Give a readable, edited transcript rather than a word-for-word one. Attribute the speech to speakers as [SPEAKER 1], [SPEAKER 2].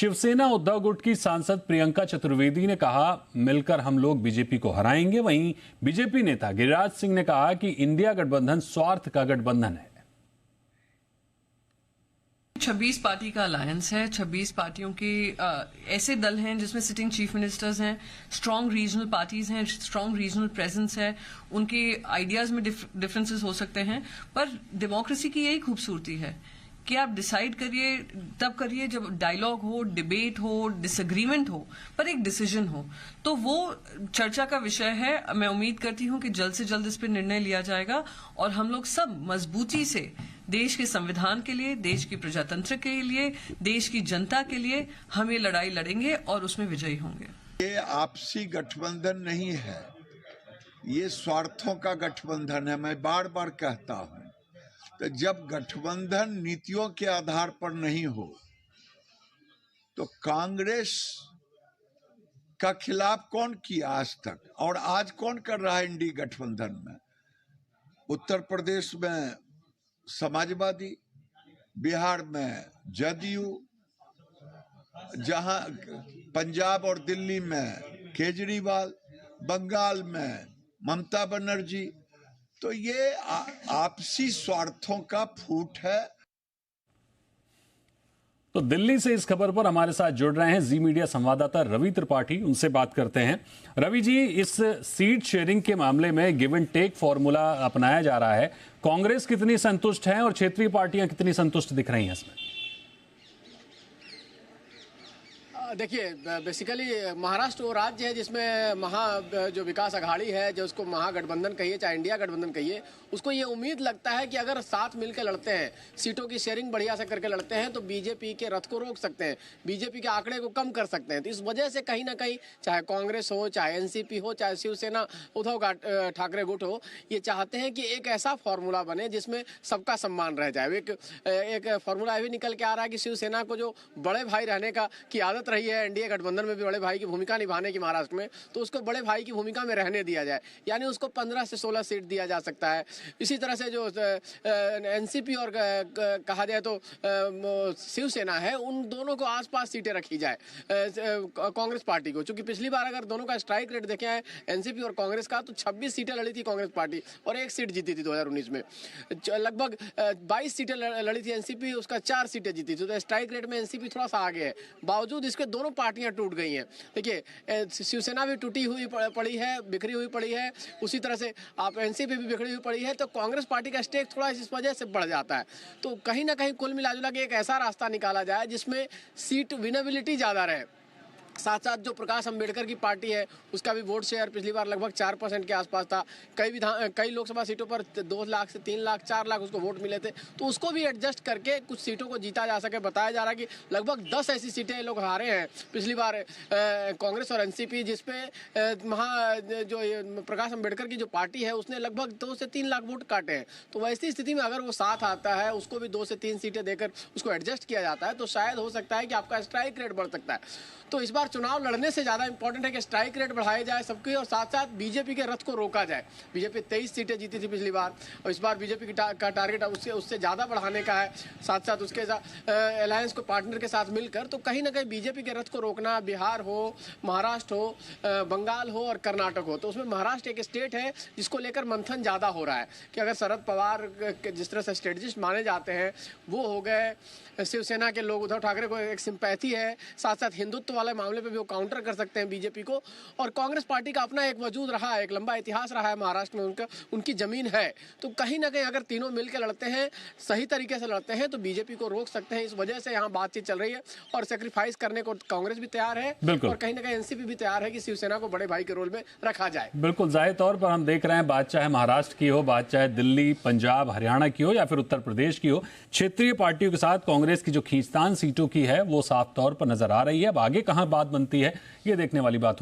[SPEAKER 1] शिवसेना उद्धव गुट की सांसद प्रियंका चतुर्वेदी ने कहा, मिलकर हम लोग बीजेपी को हराएंगे। वहीं बीजेपी नेता गिरिराज सिंह ने कहा कि इंडिया गठबंधन स्वार्थ का गठबंधन है।
[SPEAKER 2] 26 पार्टी का अलायंस है। 26 पार्टियों के ऐसे दल हैं जिसमें सिटिंग चीफ मिनिस्टर्स हैं, स्ट्रांग रीजनल पार्टीज हैं, स्ट्रांग रीजनल प्रेजेंस है। उनके आइडियाज में डिफरेंसेस हो सकते हैं, पर डेमोक्रेसी की यही खूबसूरती है कि आप डिसाइड करिए तब करिए जब डायलॉग हो, डिबेट हो, डिसएग्रीमेंट हो, पर एक डिसीजन हो। तो वो चर्चा का विषय है। मैं उम्मीद करती हूं कि जल्द से जल्द इस पर निर्णय लिया जाएगा और हम लोग सब मजबूती से देश के संविधान के लिए, देश की प्रजातंत्र के लिए, देश की जनता के लिए हम ये लड़ाई लड़ेंगे और उसमें विजयी होंगे।
[SPEAKER 3] ये आपसी गठबंधन नहीं है, ये स्वार्थों का गठबंधन है। मैं बार बार कहता हूं, तो जब गठबंधन नीतियों के आधार पर नहीं हो तो कांग्रेस का खिलाफ कौन किया आज तक, और आज कौन कर रहा है इंडी गठबंधन में? उत्तर प्रदेश में समाजवादी, बिहार में जदयू, जहां पंजाब और दिल्ली में केजरीवाल, बंगाल में ममता बनर्जी। तो ये आपसी स्वार्थों का फूट है।
[SPEAKER 1] तो दिल्ली से इस खबर पर हमारे साथ जुड़ रहे हैं जी मीडिया संवाददाता रवि त्रिपाठी। उनसे बात करते हैं। रवि जी, इस सीट शेयरिंग के मामले में गिव एंड टेक फॉर्मूला अपनाया जा रहा है। कांग्रेस कितनी संतुष्ट है और क्षेत्रीय पार्टियां कितनी संतुष्ट दिख रही हैं इसमें?
[SPEAKER 4] देखिए, बेसिकली महाराष्ट्र वो राज्य है जिसमें जो विकास अघाड़ी है, जो उसको महागठबंधन कहिए चाहे इंडिया गठबंधन कहिए, उसको ये उम्मीद लगता है कि अगर साथ मिलकर लड़ते हैं, सीटों की शेयरिंग बढ़िया से करके लड़ते हैं, तो बीजेपी के रथ को रोक सकते हैं, बीजेपी के आंकड़े को कम कर सकते हैं। तो इस वजह से कहीं ना कहीं चाहे कांग्रेस हो, चाहे एनसीपी हो, चाहे शिवसेना उद्धव ठाकरे गुट हो, ये चाहते हैं कि एक ऐसा फॉर्मूला बने जिसमें सबका सम्मान रह जाए। एक फॉर्मूला भी निकल के आ रहा है कि शिवसेना को जो बड़े भाई रहने की आदत रही है, एनडीए गठबंधन में भी बड़े भाई की भूमिका निभाने की महाराष्ट्र में, तो उसको बड़े भाई की भूमिका में रहने दिया जाए, यानी उसको 15 से 16 सीट दिया जा सकता है। इसी तरह से जो एनसीपी और कहा जाए तो शिवसेना है, उन दोनों को आसपास सीटें रखी जाए कांग्रेस पार्टी को। चूंकि पिछली बार अगर दोनों का स्ट्राइक रेट देखे हैं एनसीपी और कांग्रेस का, तो 26 सीटें लड़ी थी कांग्रेस पार्टी और 1 सीट जीती थी 2019 में। लगभग 22 सीटें लड़ी थी एनसीपी, उसका 4 सीटें जीती थी। तो स्ट्राइक रेट में एनसीपी थोड़ा सा आगे है। बावजूद इसके दोनों पार्टियां टूट गई हैं। देखिए, शिवसेना भी टूटी हुई पड़ी है, बिखरी हुई पड़ी है, उसी तरह से आप एनसीपी भी बिखरी हुई पड़ी है। तो कांग्रेस पार्टी का स्टेक थोड़ा इस वजह से बढ़ जाता है। तो कहीं ना कहीं कुल मिलाजुला के एक ऐसा रास्ता निकाला जाए जिसमें सीट विनेबिलिटी ज्यादा रहे। साथ साथ जो प्रकाश अंबेडकर की पार्टी है, उसका भी वोट शेयर पिछली बार लगभग 4% के आसपास था। कई लोकसभा सीटों पर 2 लाख से 3 लाख 4 लाख उसको वोट मिले थे, तो उसको भी एडजस्ट करके कुछ सीटों को जीता जा सके। बताया जा रहा है कि लगभग 10 ऐसी सीटें लोग हारे हैं पिछली बार कांग्रेस और एनसीपी, जिसपे जो प्रकाश अंबेडकर की जो पार्टी है उसने लगभग 2 से 3 लाख वोट काटे हैं। तो वैसी स्थिति में अगर वो साथ आता है, उसको भी 2 से 3 सीटें देकर उसको एडजस्ट किया जाता है, तो शायद हो सकता है कि आपका स्ट्राइक रेट बढ़ सकता है। तो इस बार चुनाव लड़ने से ज्यादा इंपॉर्टेंट है कि स्ट्राइक रेट बढ़ाए जाए सबकी, और साथ साथ बीजेपी के रथ को रोका जाए। बीजेपी 23 सीटें जीती थी पिछली बार, और इस बार बीजेपी का टारगेट उससे ज्यादा बढ़ाने का है। साथ साथ उसके साथ अलायंस को पार्टनर के साथ मिलकर, तो कहीं ना कहीं बीजेपी के रथ को रोकना, बिहार हो, महाराष्ट्र हो, बंगाल हो और कर्नाटक हो। तो उसमें महाराष्ट्र एक स्टेट है जिसको लेकर मंथन ज्यादा हो रहा है कि अगर शरद पवार जिस तरह से स्ट्रेटजिस्ट माने जाते हैं वो हो गए, शिवसेना के लोग, उद्धव ठाकरे को एक सिंपैथी है, साथ साथ हिंदुत्व वाले मामले पे भी वो काउंटर कर सकते हैं बीजेपी को। और कांग्रेस पार्टी का अपना एक वजूद रहा है, एक लंबा इतिहास रहा है महाराष्ट्र में, उनकी जमीन है। तो कहीं ना कहीं अगर तीनों मिलकर लड़ते हैं, सही तरीके से लड़ते हैं, तो बीजेपी को रोक सकते हैं। इस वजह से यहाँ बातचीत चल रही है और सेक्रीफाइस करने को कांग्रेस भी तैयार है और कहीं ना कहीं एनसीपी भी तैयार है कि शिवसेना को बड़े भाई के रोल में रखा जाए।
[SPEAKER 1] बिल्कुल, जाहिर तौर पर हम देख रहे हैं, बात चाहे महाराष्ट्र की हो, बात चाहे दिल्ली, पंजाब, हरियाणा की हो या फिर उत्तर प्रदेश की हो, क्षेत्रीय पार्टियों के साथ कांग्रेस की जो खींचतान सीटों की है वो साफ तौर पर नजर आ रही है। अब आगे कहां बात बनती है, ये देखने वाली बात होगी।